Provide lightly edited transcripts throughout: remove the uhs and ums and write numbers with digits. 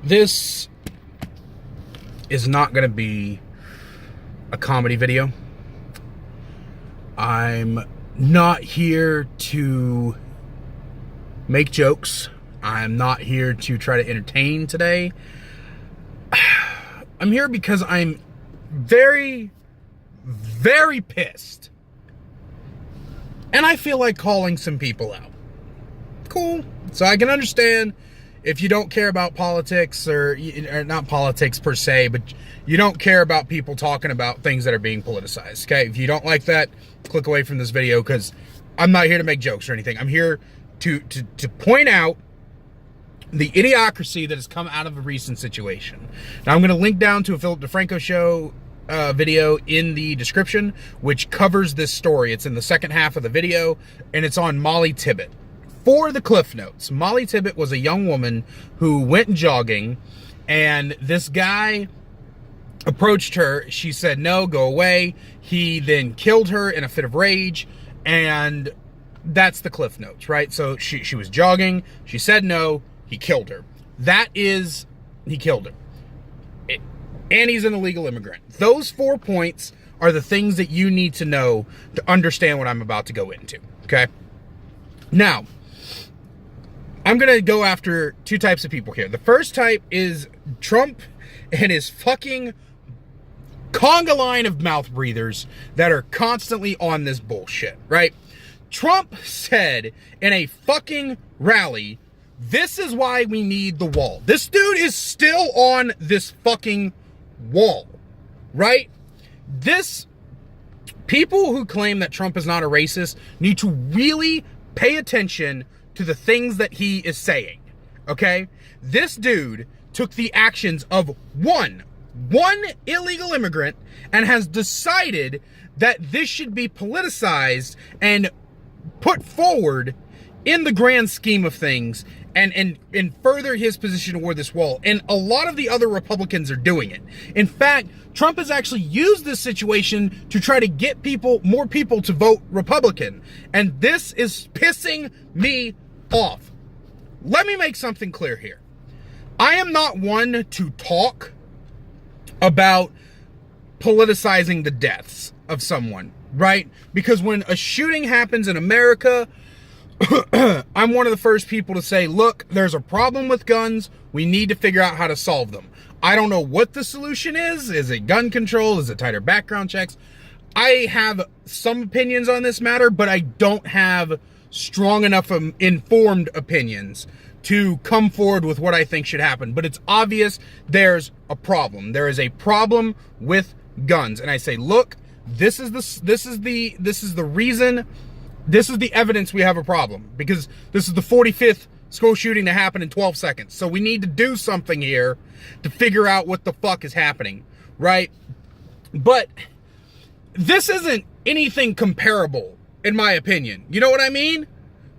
This is not going to be a comedy video. I'm not here to make jokes. I'm not here to try to entertain today. I'm here because I'm very, very pissed. And I feel like calling some people out. Cool. So I can understand if you don't care about politics, or not politics per se, but you don't care about people talking about things that are being politicized, okay? If you don't like that, click away from this video, because I'm not here to make jokes or anything. I'm here to point out the idiocracy that has come out of a recent situation. Now, I'm going to link down to a Philip DeFranco show video in the description, which covers this story. It's in the second half of the video, and it's on Molly Tibetts. For the Cliff Notes, Molly Tibetts was a young woman who went jogging, and this guy approached her. She said, no, go away. He then killed her in a fit of rage, and that's the Cliff Notes, right? So she was jogging. She said no. He killed her. He killed her. And he's an illegal immigrant. Those 4 points are the things that you need to know to understand what I'm about to go into, okay? Now, I'm going to go after two types of people here. The first type is Trump and his fucking conga line of mouth breathers that are constantly on this bullshit, right? Trump said in a fucking rally, this is why we need the wall. This dude is still on this fucking wall, right? People who claim that Trump is not a racist need to really pay attention to the things that he is saying, okay? This dude took the actions of one illegal immigrant and has decided that this should be politicized and put forward in the grand scheme of things and further his position toward this wall. And a lot of the other Republicans are doing it. In fact, Trump has actually used this situation to try to get more people to vote Republican. And this is pissing me off. Let me make something clear here. I am not one to talk about politicizing the deaths of someone, right? Because when a shooting happens in America, I'm one of the first people to say, look, there's a problem with guns. We need to figure out how to solve them. I don't know what the solution is. Is it gun control? Is it tighter background checks? I have some opinions on this matter, but I don't have strong enough informed opinions to come forward with what I think should happen. But it's obvious there's a problem. There is a problem with guns. And I say, look, this is the reason. This is the evidence we have a problem, because this is the 45th school shooting to happen in 12 seconds. So we need to do something here to figure out what the fuck is happening, right? But this isn't anything comparable, in my opinion. You know what I mean?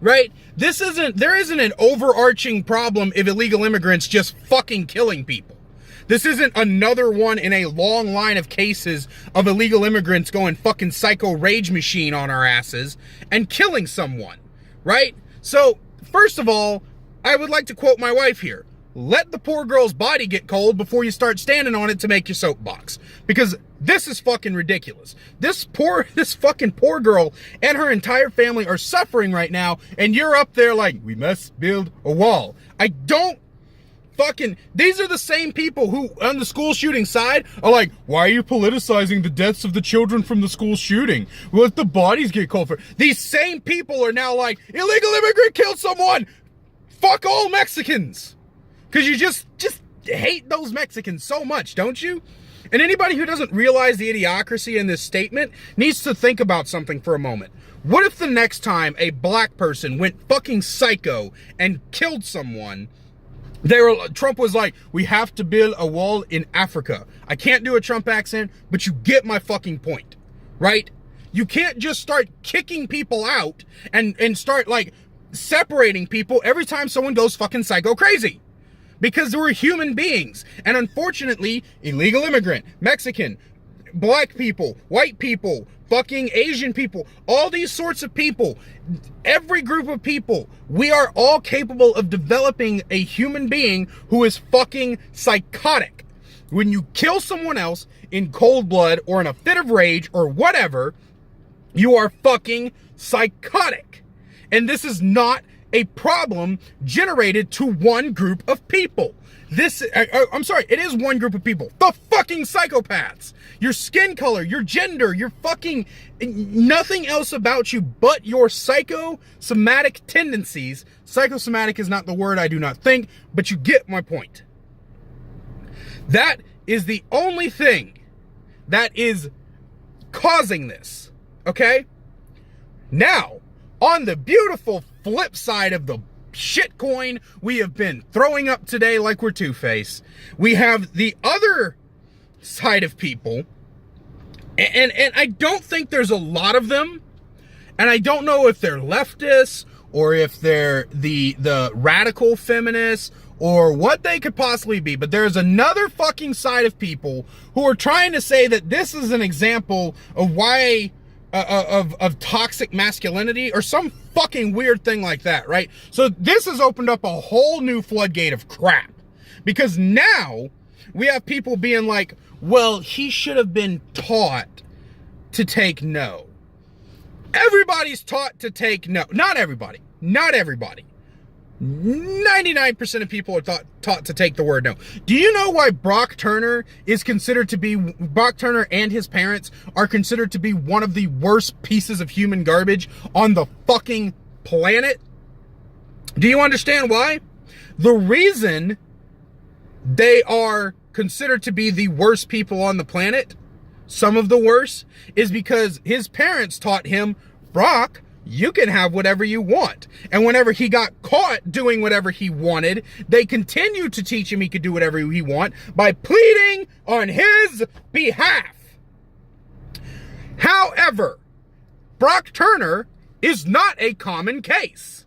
Right? There isn't an overarching problem if illegal immigrants just fucking killing people. This isn't another one in a long line of cases of illegal immigrants going fucking psycho rage machine on our asses and killing someone, right? So, first of all, I would like to quote my wife here. Let the poor girl's body get cold before you start standing on it to make your soapbox. Because this is fucking ridiculous. This fucking poor girl and her entire family are suffering right now, and you're up there like, we must build a wall. These are the same people who, on the school shooting side, are like, why are you politicizing the deaths of the children from the school shooting? Let the bodies get cold for. These same people are now like, illegal immigrant killed someone. Fuck all Mexicans. Because you just hate those Mexicans so much, don't you? And anybody who doesn't realize the idiocracy in this statement needs to think about something for a moment. What if the next time a black person went fucking psycho and killed someone, Trump was like, we have to build a wall in Africa. I can't do a Trump accent, but you get my fucking point, right? You can't just start kicking people out and start like separating people every time someone goes fucking psycho crazy. Because we're human beings. And unfortunately, illegal immigrant, Mexican, black people, white people, fucking Asian people, all these sorts of people, every group of people, we are all capable of developing a human being who is fucking psychotic. When you kill someone else in cold blood or in a fit of rage or whatever, you are fucking psychotic. And this is not a problem generated to one group of people. I'm sorry, it is one group of people. The fucking psychopaths. Your skin color, your gender, your fucking nothing else about you but your psychosomatic tendencies. Psychosomatic is not the word, I do not think, but you get my point. That is the only thing that is causing this, okay? Now, on the beautiful flip side of the shitcoin we have been throwing up today like we're Two-Face, we have the other side of people, and I don't think there's a lot of them, and I don't know if they're leftists or if they're the radical feminists or what they could possibly be, but there's another fucking side of people who are trying to say that this is an example of why of toxic masculinity or some fucking weird thing like that, right? So this has opened up a whole new floodgate of crap, because now we have people being like, well, he should have been taught to take no. Everybody's taught to take no. Not everybody. 99% of people are taught to take the word no. Do you know why Brock Turner and his parents are considered to be one of the worst pieces of human garbage on the fucking planet? Do you understand why? The reason they are considered to be the worst people on the planet, some of the worst, is because his parents taught him, Brock, you can have whatever you want. And whenever he got caught doing whatever he wanted, they continued to teach him he could do whatever he want by pleading on his behalf. However, Brock Turner is not a common case.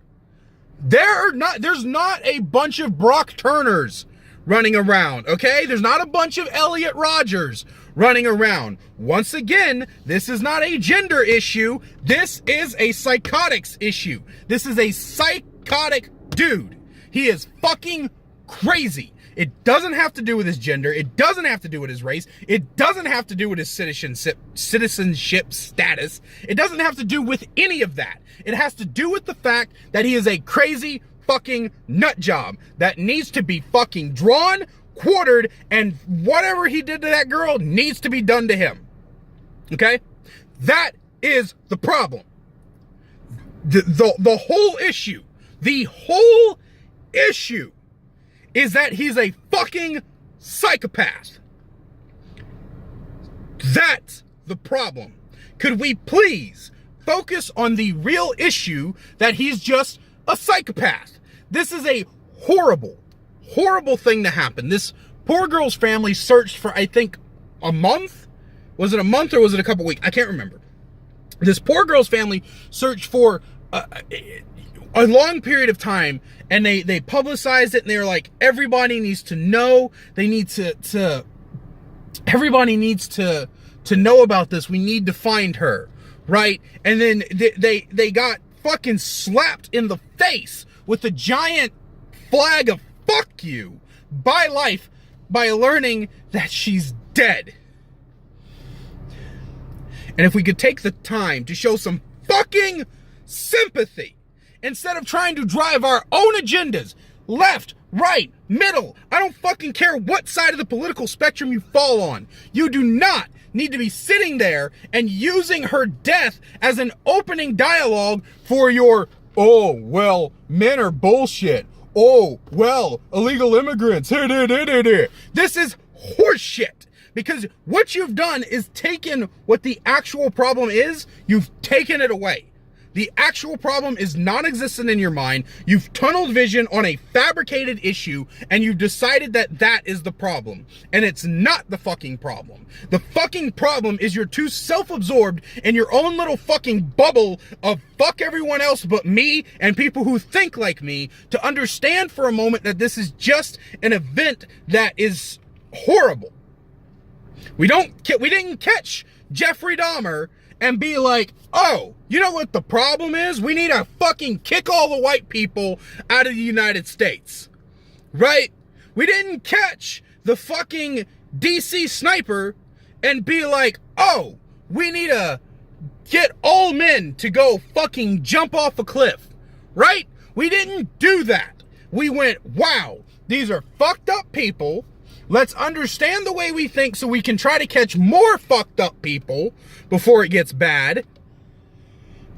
There's not a bunch of Brock Turners running around, okay? There's not a bunch of Elliot Rodgers running around. Once again, this is not a gender issue. This is a psychotics issue. This is a psychotic dude. He is fucking crazy. It doesn't have to do with his gender. It doesn't have to do with his race. It doesn't have to do with his citizenship status. It doesn't have to do with any of that. It has to do with the fact that he is a crazy fucking nut job that needs to be fucking drawn, quartered, and whatever he did to that girl needs to be done to him. Okay? That is the problem. The whole issue is that he's a fucking psychopath. That's the problem. Could we please focus on the real issue that he's just a psychopath? This is a horrible thing to happen. This poor girl's family searched for, I think, a month? Was it a month or was it a couple weeks? I can't remember. This poor girl's family searched for a long period of time, and they publicized it, and they were like, everybody needs to know. They need everybody needs to know about this. We need to find her, right? And then they got fucking slapped in the face with a giant flag of fuck you by life by learning that she's dead. And if we could take the time to show some fucking sympathy instead of trying to drive our own agendas, left, right, middle, I don't fucking care what side of the political spectrum you fall on. You do not need to be sitting there and using her death as an opening dialogue for your, oh, well, men are bullshit. Oh, well, illegal immigrants. This is horseshit. Because what you've done is taken what the actual problem is, you've taken it away. The actual problem is non-existent in your mind. You've tunneled vision on a fabricated issue, and you've decided that that is the problem. And it's not the fucking problem. The fucking problem is you're too self-absorbed in your own little fucking bubble of fuck everyone else but me and people who think like me to understand for a moment that this is just an event that is horrible. We didn't catch Jeffrey Dahmer and be like, oh, you know what the problem is? We need to fucking kick all the white people out of the United States. Right? We didn't catch the fucking DC sniper and be like, oh, we need to get all men to go fucking jump off a cliff. Right? We didn't do that. We went, wow, these are fucked up people. Let's understand the way we think so we can try to catch more fucked up people before it gets bad.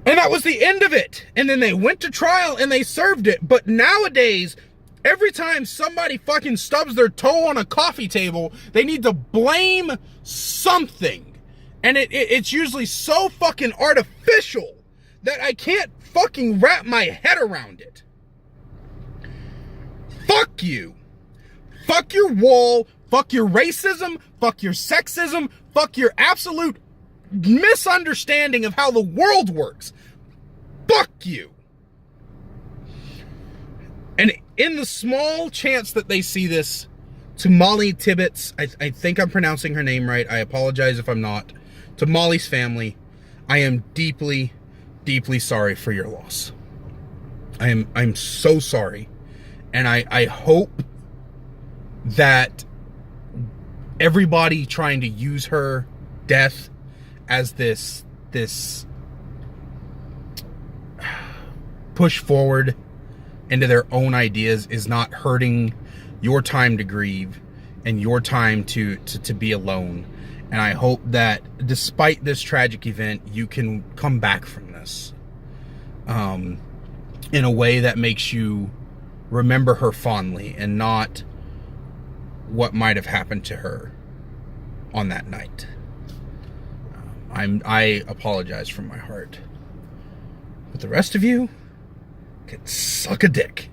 And that was the end of it. And then they went to trial and they served it. But nowadays, every time somebody fucking stubs their toe on a coffee table, they need to blame something. And it's usually so fucking artificial that I can't fucking wrap my head around it. Fuck you. Fuck your wall, fuck your racism, fuck your sexism, fuck your absolute misunderstanding of how the world works. Fuck you. And in the small chance that they see this, to Molly Tibetts, I think I'm pronouncing her name right, I apologize if I'm not, to Molly's family, I am deeply, deeply sorry for your loss. I'm so sorry. And I hope that everybody trying to use her death as this push forward into their own ideas is not hurting your time to grieve and your time to be alone. And I hope that despite this tragic event, you can come back from this in a way that makes you remember her fondly and not what might have happened to her on that night. I apologize from my heart. But the rest of you can suck a dick.